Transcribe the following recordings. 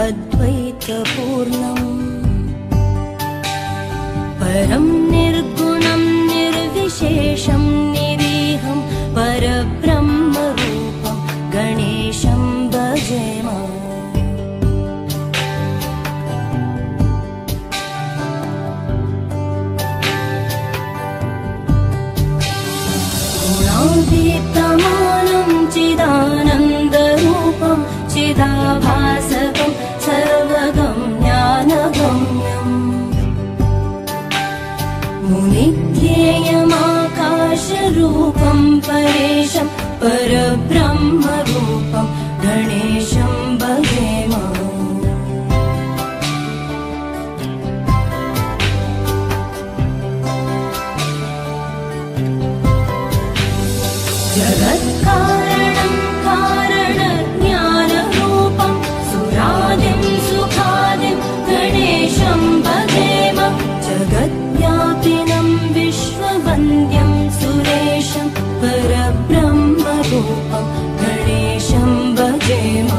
अद्वैतपूर्णम् परं निर्गुणं निर्विशेषं निरीहं परब्रह्मरूपं गणेशं भजेम। गुणातीतमानं चिदानन्दरूपं चिदाभासकं सर्वगं ज्ञानगम्यम् मुनिध्येयमाकाशरूपं परेशं परब्रह्मरूपं गणेशं भजेम। जगत्कारणं कारणज्ञानरूपं सुरादिं सुखादिं गणेशं भजेम। जगद्व्यापिनं विश्ववन्द्यं सुरेशं परब्रह्मरूपं गणेशं भजेम।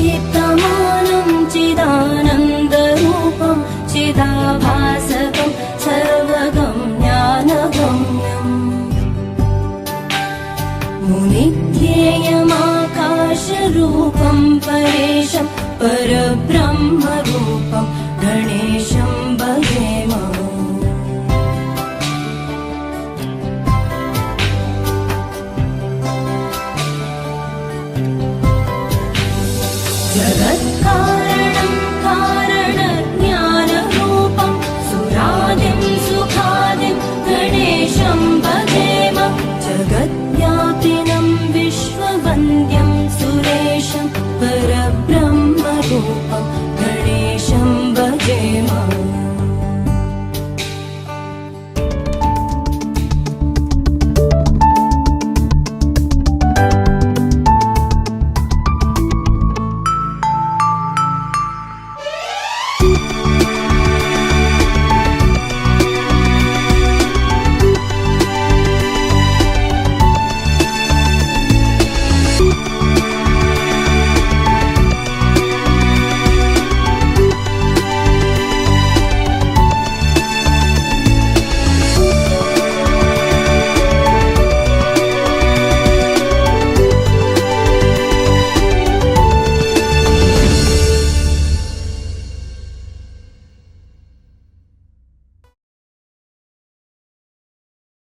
गुणातीतमानं चिदानन्दरूपं चिदाभासकं सर्वगं ज्ञानगम्यम् मुनिध्येयमाकाशरूपं परेशं परब्रह्मरूपं गणेशं भजेम।